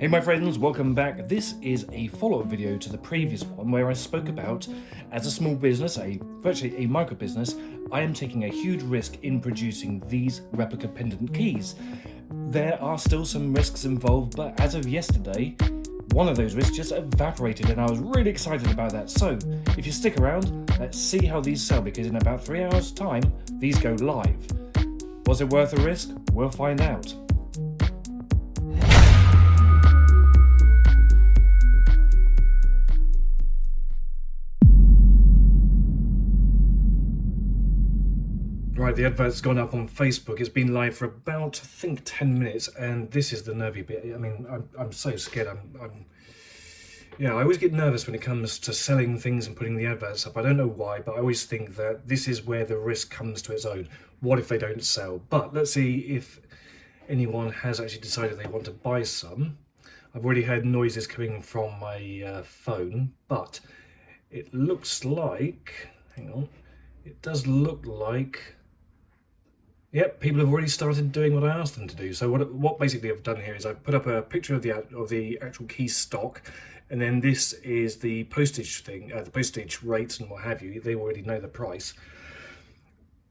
Hey my friends, welcome back. This is a follow-up video to the previous one where I spoke about, as a small business, virtually a micro business, I am taking a huge risk in producing these replica pendant keys. There are still some risks involved, but as of yesterday, one of those risks just evaporated and I was really excited about that. So, if you stick around, let's see how these sell, because in about 3 hours time, these go live. Was it worth the risk? We'll find out. Right, the advert's gone up on Facebook. It's been live for about, I think, 10 minutes, and this is the nervy bit. I mean, I'm so scared. I always get nervous when it comes to selling things and putting the adverts up. I don't know why, but I always think that this is where the risk comes to its own. What if they don't sell? But let's see if anyone has actually decided they want to buy some. I've already heard noises coming from my phone, but it looks like, hang on, it does look like, yep, people have already started doing what I asked them to do. So what basically I've done here is I've put up a picture of the actual key stock, and then this is the postage thing, the postage rates and what have you. They already know the price.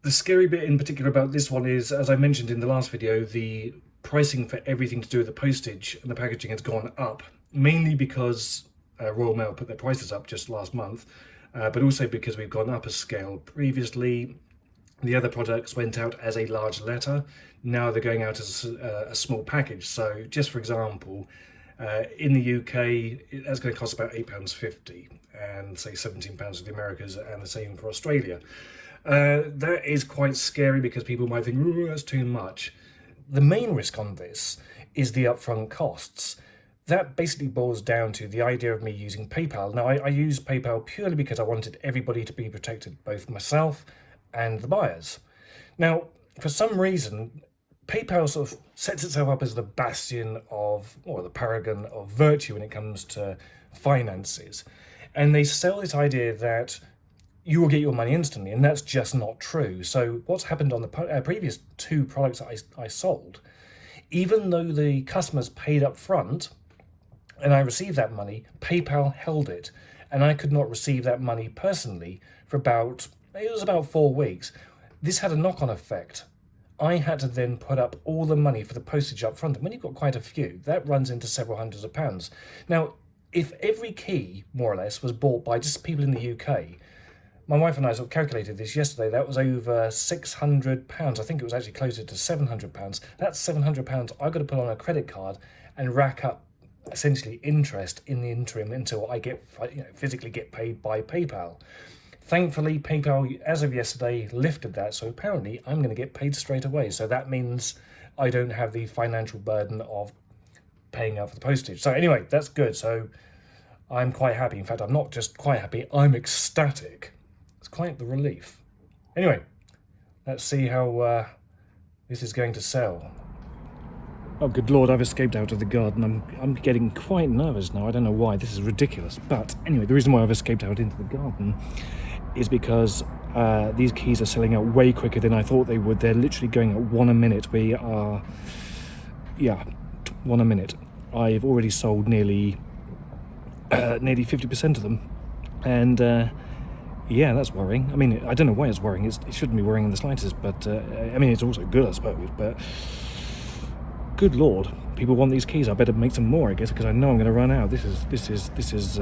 The scary bit in particular about this one is, as I mentioned in the last video, the pricing for everything to do with the postage and the packaging has gone up, mainly because Royal Mail put their prices up just last month, but also because we've gone up a scale. Previously, the other products went out as a large letter. Now they're going out as a small package. So just for example, in the UK, that's going to cost about £8.50 and say £17 for the Americas, and the same for Australia. That is quite scary because people might think, ooh, that's too much. The main risk on this is the upfront costs. That basically boils down to the idea of me using PayPal. Now, I use PayPal purely because I wanted everybody to be protected, both myself and the buyers. Now, for some reason, PayPal sort of sets itself up as the bastion of, or the paragon of virtue when it comes to finances. And they sell this idea that you will get your money instantly, and that's just not true. So what's happened on the previous two products that I sold, even though the customers paid up front and I received that money, PayPal held it, and I could not receive that money personally for it was about 4 weeks. This had a knock-on effect. I had to then put up all the money for the postage up front, and when you've got quite a few, that runs into several hundreds of pounds. Now, if every key, more or less, was bought by just people in the UK, my wife and I sort of calculated this yesterday, that was over £600. I think it was actually closer to £700. That's £700 I've got to put on a credit card and rack up essentially interest in the interim until I get, physically get paid by PayPal. Thankfully, PayPal, as of yesterday, lifted that, so apparently I'm going to get paid straight away. So that means I don't have the financial burden of paying out for the postage. So anyway, that's good. So I'm quite happy. In fact, I'm not just quite happy, I'm ecstatic. It's quite the relief. Anyway, let's see how this is going to sell. Oh, good Lord, I've escaped out of the garden. I'm getting quite nervous now. I don't know why. This is ridiculous. But anyway, the reason why I've escaped out into the garden is because these keys are selling out way quicker than I thought they would. They're literally going at 1 a minute. We are, 1 a minute. I've already sold nearly 50% of them. And yeah, that's worrying. I mean, I don't know why it's worrying. It shouldn't be worrying in the slightest, but I mean, it's also good, I suppose, but good Lord, people want these keys. I better make some more, I guess, because I know I'm going to run out. This is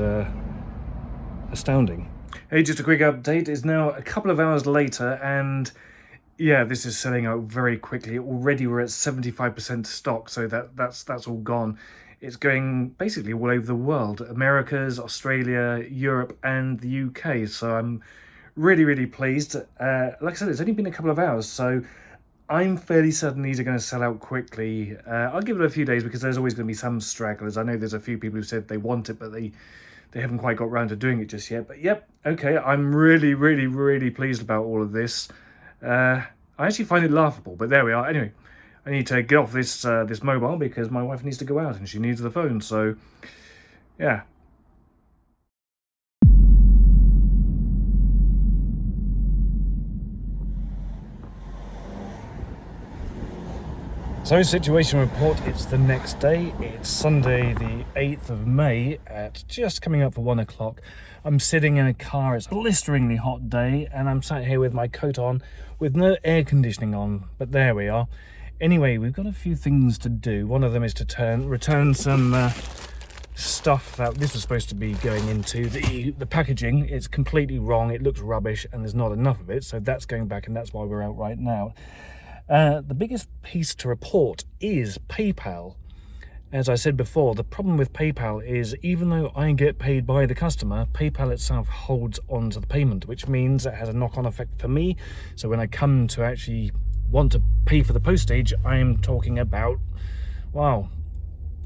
astounding. Hey, just a quick update. It's now a couple of hours later, and yeah, this is selling out very quickly. Already we're at 75% stock, so that's all gone. It's going basically all over the world: Americas, Australia, Europe, and the UK. So I'm really, really pleased. Like I said, it's only been a couple of hours, so I'm fairly certain these are going to sell out quickly. I'll give it a few days because there's always going to be some stragglers. I know there's a few people who said they want it, but they haven't quite got around to doing it just yet. But yep, okay, I'm really, really, really pleased about all of this. I actually find it laughable, but there we are. Anyway, I need to get off this this mobile because my wife needs to go out and she needs the phone. So, yeah. So situation report, it's the next day. It's Sunday the 8th of May at just coming up for 1 o'clock. I'm sitting in a car, it's a blisteringly hot day, and I'm sat here with my coat on with no air conditioning on, but there we are. Anyway, we've got a few things to do. One of them is to return some stuff that this was supposed to be going into the packaging. It's completely wrong, it looks rubbish, and there's not enough of it, so that's going back, and that's why we're out right now. The biggest piece to report is PayPal. As I said before, the problem with PayPal is even though I get paid by the customer, PayPal itself holds on to the payment, which means it has a knock-on effect for me. So when I come to actually want to pay for the postage, I'm talking about, wow,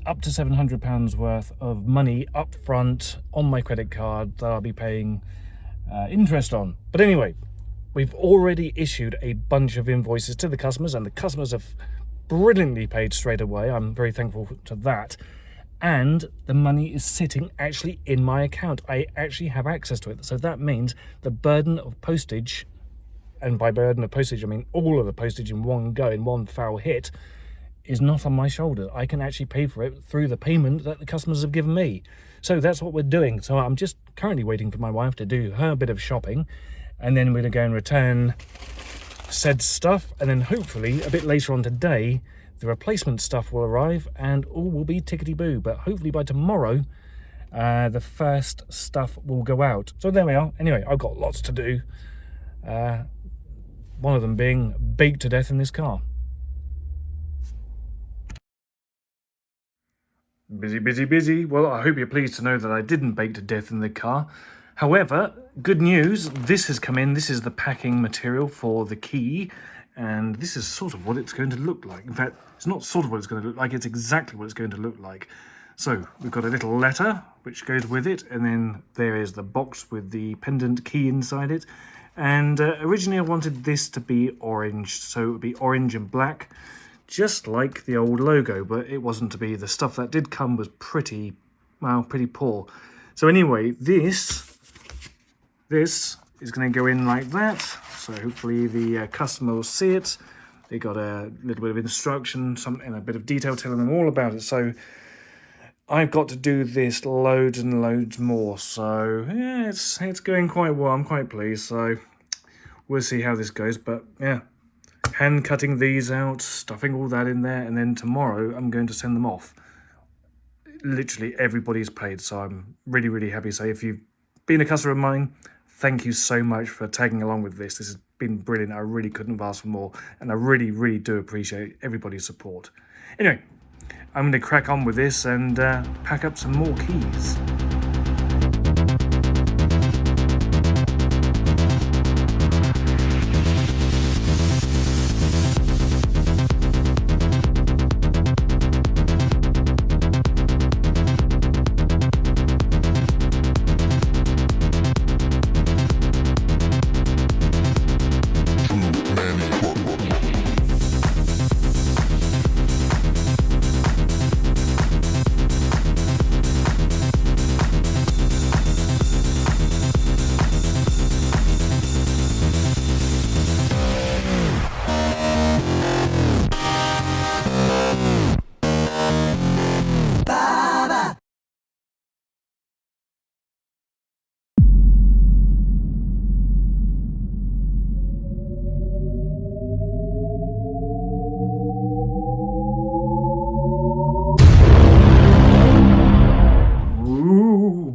up to £700 worth of money up front on my credit card that I'll be paying interest on. But anyway, we've already issued a bunch of invoices to the customers, and the customers have brilliantly paid straight away. I'm very thankful to that. And the money is sitting actually in my account. I actually have access to it. So that means the burden of postage, and by burden of postage, I mean all of the postage in one go, in one foul hit, is not on my shoulder. I can actually pay for it through the payment that the customers have given me. So that's what we're doing. So I'm just currently waiting for my wife to do her bit of shopping, and then we're going to go and return said stuff, and then hopefully a bit later on today the replacement stuff will arrive and all will be tickety-boo. But hopefully by tomorrow the first stuff will go out. So there we are. Anyway, I've got lots to do, one of them being baked to death in this car. Busy, busy, busy. Well, I hope you're pleased to know that I didn't bake to death in the car. However, good news, this has come in. This is the packing material for the key, and this is sort of what it's going to look like. In fact, it's not sort of what it's going to look like, it's exactly what it's going to look like. So we've got a little letter which goes with it, and then there is the box with the pendant key inside it. And originally I wanted this to be orange, so it would be orange and black, just like the old logo, but it wasn't to be. The stuff that did come was pretty poor. So anyway, this is going to go in like that, so hopefully the customer will see it. They got a little bit of instruction, and a bit of detail telling them all about it. So I've got to do this loads and loads more, so yeah, it's going quite well. I'm quite pleased, so we'll see how this goes. But yeah, hand cutting these out, stuffing all that in there, and then tomorrow I'm going to send them off. Literally everybody's paid, so I'm really, really happy. So if you've been a customer of mine, thank you so much for tagging along with this. This has been brilliant. I really couldn't have asked for more, and I really, really do appreciate everybody's support. Anyway, I'm going to crack on with this and pack up some more keys.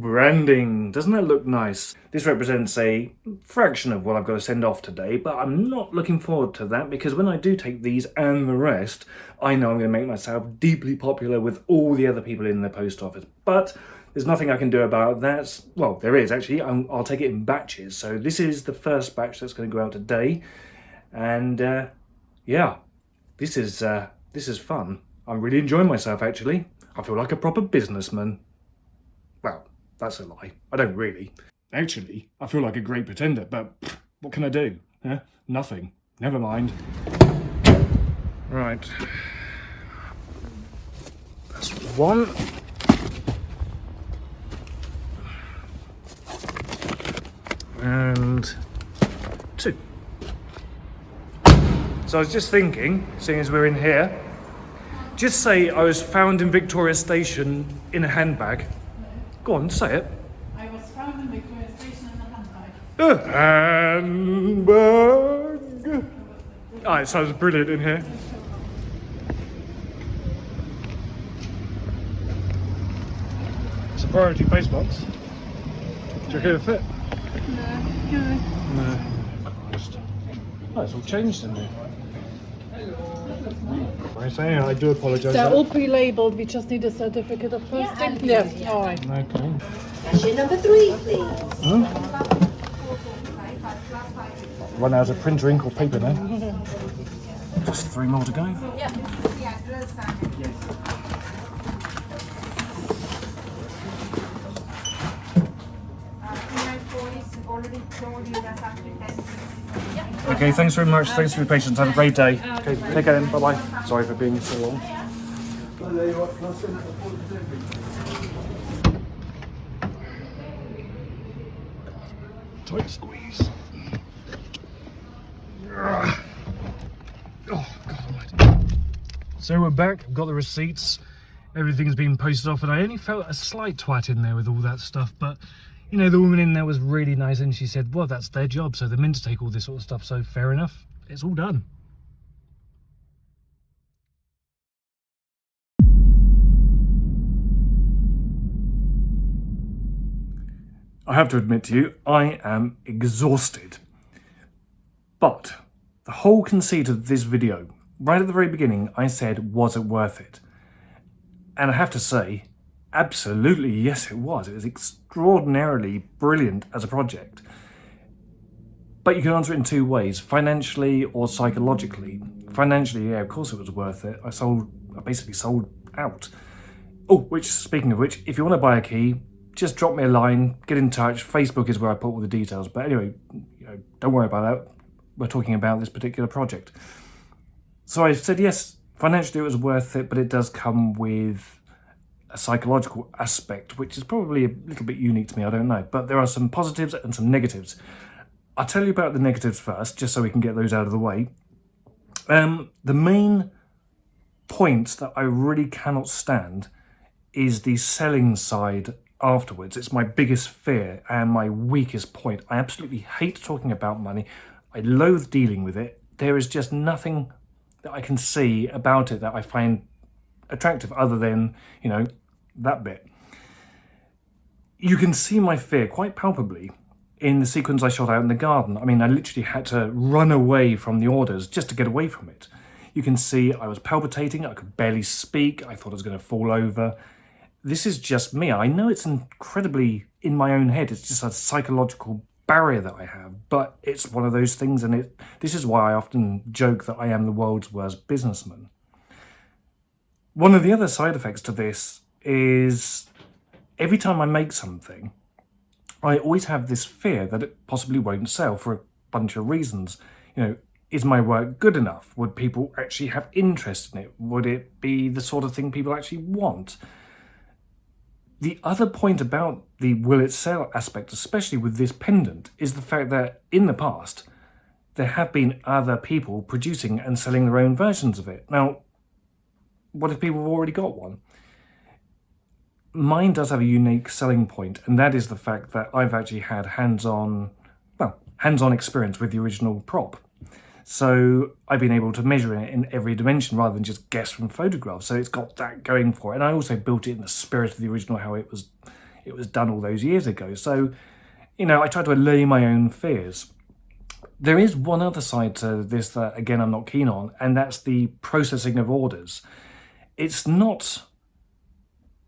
Branding, doesn't that look nice? This represents a fraction of what I've got to send off today, but I'm not looking forward to that, because when I do take these and the rest, I know I'm going to make myself deeply popular with all the other people in the post office. But there's nothing I can do about that. Well, there is actually. I'll take it in batches. So this is the first batch that's going to go out today, and yeah, this is fun. I'm really enjoying myself actually. I feel like a proper businessman. Well, that's a lie. I don't really. Actually, I feel like a great pretender, but what can I do? Huh? Nothing. Never mind. Right. That's one. And two. So I was just thinking, seeing as we're in here, Just say I was found in Victoria Station in a handbag. Go on, say it. I was found in Victoria Station in a handbag. Handbag. Oh, it sounds brilliant in here. It's a priority base box. Do you reckon it'll fit? No. Christ. Oh, it's all changed in there. I do apologise. They're all pre-labelled. We just need a certificate of posting. Yes. All right. Okay. Cashier number 3, please. Huh? Run out of printer ink or paper now. Just 3 more to go. Yeah. Okay, thanks very much. Thanks for your patience. Have a great day. Okay, take care then. Bye-bye. Sorry for being so long. Tight squeeze. Oh, God almighty. So we're back. I've got the receipts. Everything's been posted off, and I only felt a slight twat in there with all that stuff, but you know, the woman in there was really nice, and she said, well, that's their job, so they're meant to take all this sort of stuff, so fair enough. It's all done. I have to admit to you, I am exhausted. But the whole conceit of this video, right at the very beginning, I said, was it worth it? And I have to say, absolutely, yes, it was. It was extraordinarily brilliant as a project. But you can answer it in 2 ways, financially or psychologically. Financially, yeah, of course it was worth it. I basically sold out. Oh, speaking of which, if you want to buy a key, just drop me a line, get in touch. Facebook is where I put all the details. But anyway, don't worry about that. We're talking about this particular project. So I said, yes, financially it was worth it, but it does come with a psychological aspect, which is probably a little bit unique to me, I don't know. But there are some positives and some negatives. I'll tell you about the negatives first, just so we can get those out of the way. The main point that I really cannot stand is the selling side afterwards. It's my biggest fear and my weakest point. I absolutely hate talking about money. I loathe dealing with it. There is just nothing that I can see about it that I find attractive other than, that bit. You can see my fear quite palpably in the sequence I shot out in the garden. I mean, I literally had to run away from the orders just to get away from it. You can see I was palpitating, I could barely speak, I thought I was going to fall over. This is just me. I know it's incredibly in my own head, it's just a psychological barrier that I have, but it's one of those things, and this is why I often joke that I am the world's worst businessman. One of the other side effects to this is every time I make something, I always have this fear that it possibly won't sell for a bunch of reasons. Is my work good enough? Would people actually have interest in it? Would it be the sort of thing people actually want? The other point about the will it sell aspect, especially with this pendant, is the fact that in the past, there have been other people producing and selling their own versions of it. Now, what if people have already got one? Mine does have a unique selling point, and that is the fact that I've actually had hands-on experience with the original prop. So I've been able to measure it in every dimension rather than just guess from photographs. So it's got that going for it. And I also built it in the spirit of the original, how it was done all those years ago. So, I try to allay my own fears. There is one other side to this that, again, I'm not keen on, and that's the processing of orders. It's not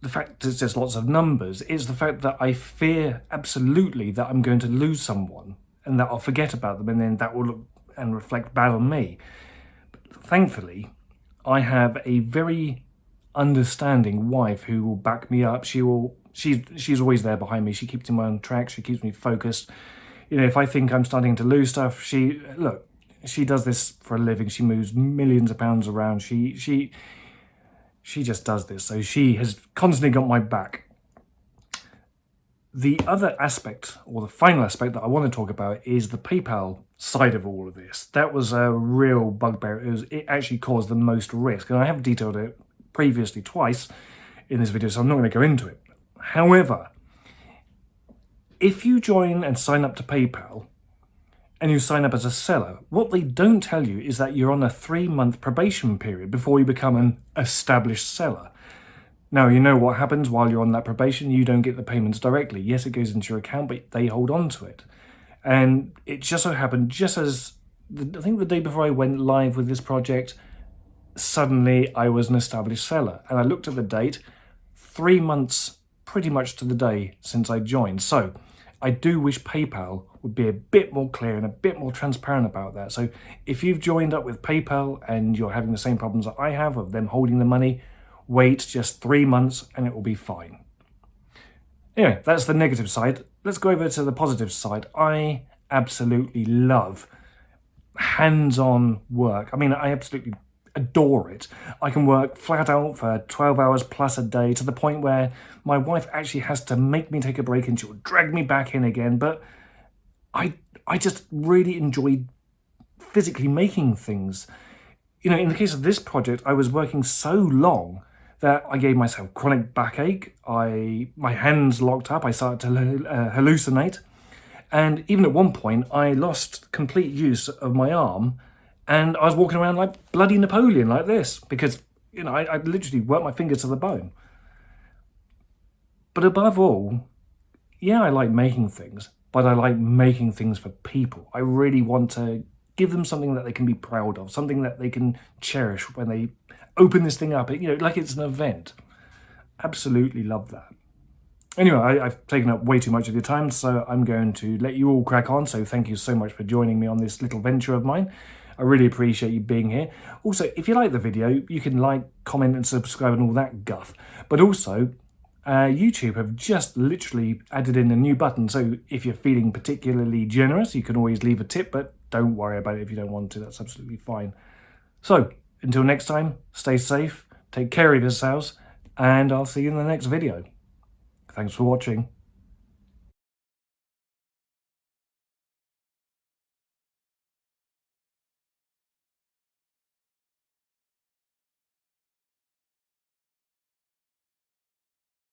the fact that there's lots of numbers. It's the fact that I fear absolutely that I'm going to lose someone and that I'll forget about them, and then that will look and reflect bad on me. But thankfully, I have a very understanding wife who will back me up. She's always there behind me. She keeps me on track. She keeps me focused. If I think I'm starting to lose stuff, she does this for a living. She moves millions of pounds around. She just does this. So she has constantly got my back. The other aspect, or the final aspect that I want to talk about, is the PayPal side of all of this. That was a real bugbear. It actually caused the most risk, and I have detailed it previously twice in this video, so I'm not going to go into it. However, if you join and sign up to PayPal, and you sign up as a seller, what they don't tell you is that you're on a 3-month probation period before you become an established seller. Now, you know what happens while you're on that probation. You don't get the payments directly. Yes, it goes into your account, but they hold on to it. And it just so happened, just as, I think the day before I went live with this project, suddenly I was an established seller. And I looked at the date, 3 months pretty much to the day since I joined. So I do wish PayPal would be a bit more clear and a bit more transparent about that. So if you've joined up with PayPal and you're having the same problems that I have of them holding the money, wait just 3 months and it will be fine. Anyway, that's the negative side. Let's go over to the positive side. I absolutely love hands-on work. I mean, I absolutely adore it. I can work flat out for 12 hours plus a day to the point where my wife actually has to make me take a break and she'll drag me back in again. But I just really enjoy physically making things. You know, in the case of this project, I was working so long that I gave myself chronic backache. My hands locked up. I started to hallucinate. And even at one point, I lost complete use of my arm. And I was walking around like bloody Napoleon like this because, you know, I literally worked my fingers to the bone. But above all, yeah, I like making things, but I like making things for people. I really want to give them something that they can be proud of, something that they can cherish when they open this thing up, you know, like it's an event. Absolutely love that. Anyway, I've taken up way too much of your time, so I'm going to let you all crack on. So thank you so much for joining me on this little venture of mine. I really appreciate you being here. Also, if you like the video, you can like, comment and subscribe and all that guff. But also, YouTube have just literally added in a new button. So if you're feeling particularly generous, you can always leave a tip, but don't worry about it if you don't want to. That's absolutely fine. So until next time, stay safe, take care of yourselves, and I'll see you in the next video. Thanks for watching.